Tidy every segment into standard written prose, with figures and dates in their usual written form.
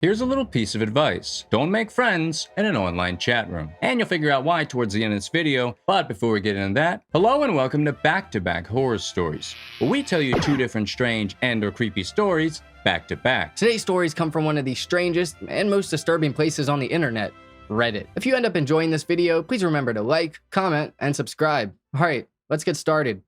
Here's a little piece of advice. Don't make friends in an online chat room. And you'll figure out why towards the end of this video. But before we get into that, hello and welcome to Back-to-Back Horror Stories, where we tell you two different strange and or creepy stories back to back. Today's stories come from one of the strangest and most disturbing places on the internet, Reddit. If you end up enjoying this video, please remember to like, comment, and subscribe. All right, let's get started.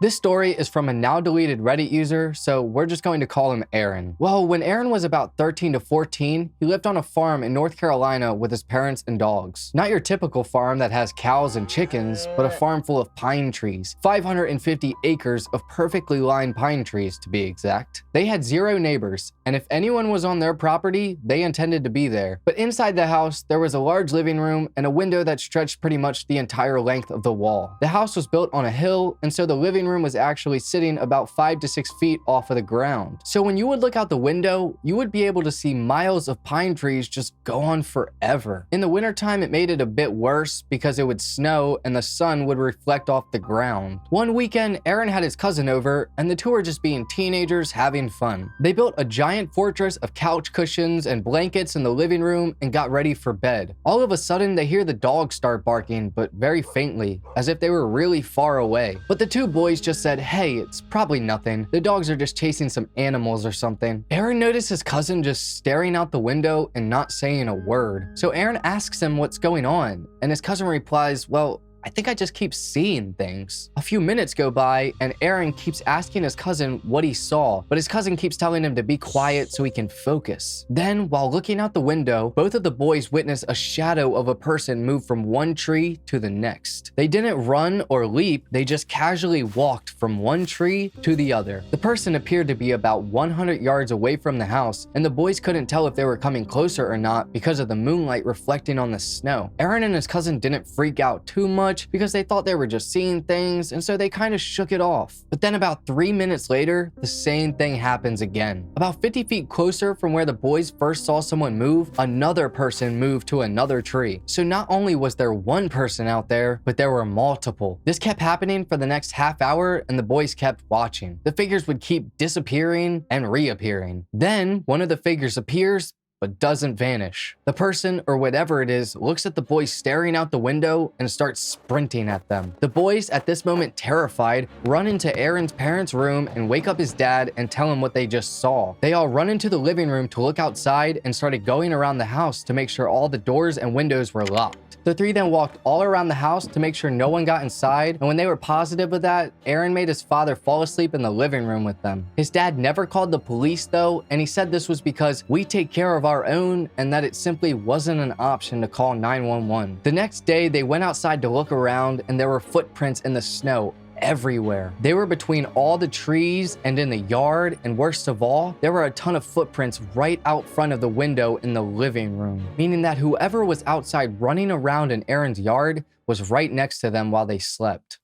This story is from a now deleted Reddit user, so we're just going to call him Aaron. Well, when Aaron was about 13 to 14, he lived on a farm in North Carolina with his parents and dogs. Not your typical farm that has cows and chickens, but a farm full of pine trees. 550 acres of perfectly lined pine trees, to be exact. They had 0 neighbors, and if anyone was on their property, they intended to be there. But inside the house, there was a large living room and a window that stretched pretty much the entire length of the wall. The house was built on a hill, and so the living room was actually sitting about 5 to 6 feet off of the ground. So when you would look out the window, you would be able to see miles of pine trees just go on forever. In the wintertime, it made it a bit worse because it would snow and the sun would reflect off the ground. One weekend, Aaron had his cousin over, and the two were just being teenagers having fun. They built a giant fortress of couch cushions and blankets in the living room and got ready for bed. All of a sudden, they hear the dogs start barking, but very faintly, as if they were really far away. But the two boys just said, "Hey, it's probably nothing. The dogs are just chasing some animals or something." Aaron noticed his cousin just staring out the window and not saying a word. So Aaron asks him what's going on, and his cousin replies, "Well, I think I just keep seeing things." A few minutes go by and Aaron keeps asking his cousin what he saw, but his cousin keeps telling him to be quiet so he can focus. Then, while looking out the window, both of the boys witness a shadow of a person move from one tree to the next. They didn't run or leap, they just casually walked from one tree to the other. The person appeared to be about 100 yards away from the house, and the boys couldn't tell if they were coming closer or not because of the moonlight reflecting on the snow. Aaron and his cousin didn't freak out too much because they thought they were just seeing things, and so they kind of shook it off. But then about 3 minutes later, the same thing happens again. About 50 feet closer from where the boys first saw someone move, another person moved to another tree. So not only was there one person out there, but there were multiple. This kept happening for the next half hour, and the boys kept watching. The figures would keep disappearing and reappearing. Then one of the figures appears, but doesn't vanish. The person, or whatever it is, looks at the boys staring out the window and starts sprinting at them. The boys, at this moment terrified, run into Aaron's parents' room and wake up his dad and tell him what they just saw. They all run into the living room to look outside and started going around the house to make sure all the doors and windows were locked. The three then walked all around the house to make sure no one got inside, and when they were positive of that, Aaron made his father fall asleep in the living room with them. His dad never called the police though, and he said this was because we take care of our own and that it simply wasn't an option to call 911. The next day, they went outside to look around, and there were footprints in the snow everywhere. They were between all the trees and in the yard, and worst of all, there were a ton of footprints right out front of the window in the living room, meaning that whoever was outside running around in Aaron's yard was right next to them while they slept.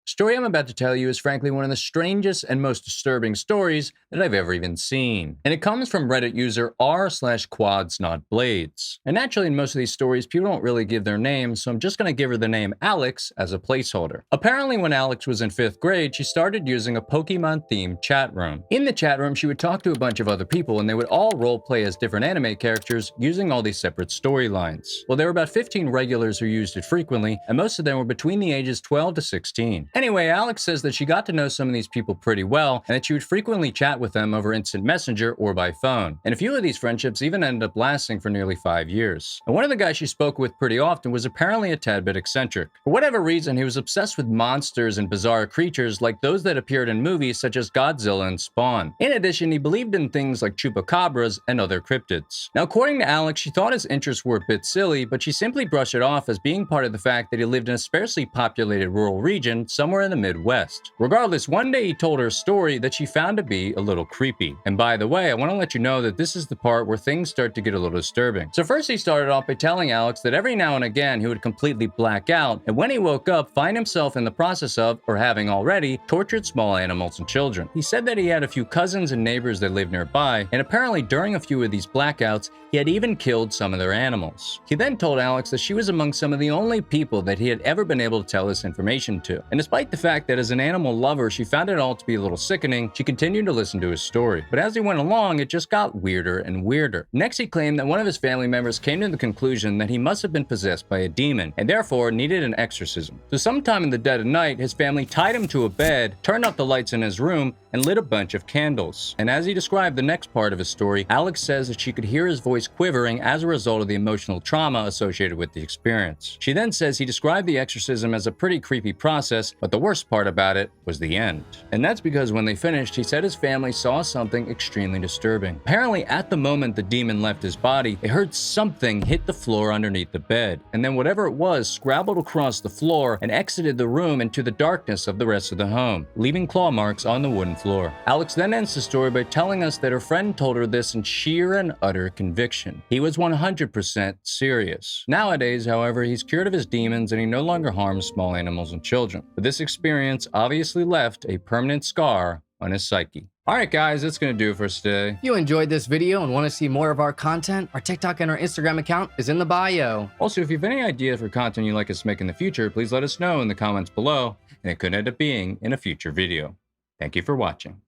The story I'm about to tell you is frankly one of the strangest and most disturbing stories that I've ever even seen. And it comes from Reddit user r/quadsnotblades. And naturally in most of these stories, people don't really give their names, so I'm just gonna give her the name Alex as a placeholder. Apparently when Alex was in 5th grade, she started using a Pokemon themed chat room. In the chat room, she would talk to a bunch of other people and they would all roleplay as different anime characters using all these separate storylines. Well, there were about 15 regulars who used it frequently, and most of them were between the ages 12 to 16. Anyway, Alex says that she got to know some of these people pretty well, and that she would frequently chat with them over instant messenger or by phone. And a few of these friendships even ended up lasting for nearly 5 years. And one of the guys she spoke with pretty often was apparently a tad bit eccentric. For whatever reason, he was obsessed with monsters and bizarre creatures like those that appeared in movies such as Godzilla and Spawn. In addition, he believed in things like chupacabras and other cryptids. Now, according to Alex, she thought his interests were a bit silly, but she simply brushed it off as being part of the fact that he lived in a sparsely populated rural region somewhere somewhere in the Midwest. Regardless, one day he told her a story that she found to be a little creepy. And by the way, I want to let you know that this is the part where things start to get a little disturbing. So first he started off by telling Alex that every now and again he would completely black out, and when he woke up, find himself in the process of, or having already, tortured small animals and children. He said that he had a few cousins and neighbors that lived nearby, and apparently during a few of these blackouts, he had even killed some of their animals. He then told Alex that she was among some of the only people that he had ever been able to tell this information to. And despite the fact that as an animal lover, she found it all to be a little sickening, she continued to listen to his story. But as he went along, it just got weirder and weirder. Next, he claimed that one of his family members came to the conclusion that he must have been possessed by a demon, and therefore needed an exorcism. So sometime in the dead of night, his family tied him to a bed, turned up the lights in his room, and lit a bunch of candles. And as he described the next part of his story, Alex says that she could hear his voice quivering as a result of the emotional trauma associated with the experience. She then says he described the exorcism as a pretty creepy process, but the worst part about it was the end. And that's because when they finished, he said his family saw something extremely disturbing. Apparently, at the moment the demon left his body, they heard something hit the floor underneath the bed, and then whatever it was scrabbled across the floor and exited the room into the darkness of the rest of the home, leaving claw marks on the wooden floor. Alex then ends the story by telling us that her friend told her this in sheer and utter conviction. He was 100% serious. Nowadays, however, he's cured of his demons and he no longer harms small animals and children. But this experience obviously left a permanent scar on his psyche. Alright guys, that's gonna do it for us today. If you enjoyed this video and want to see more of our content, our TikTok and our Instagram account is in the bio. Also, if you have any ideas for content you'd like us to make in the future, please let us know in the comments below, and it could end up being in a future video. Thank you for watching.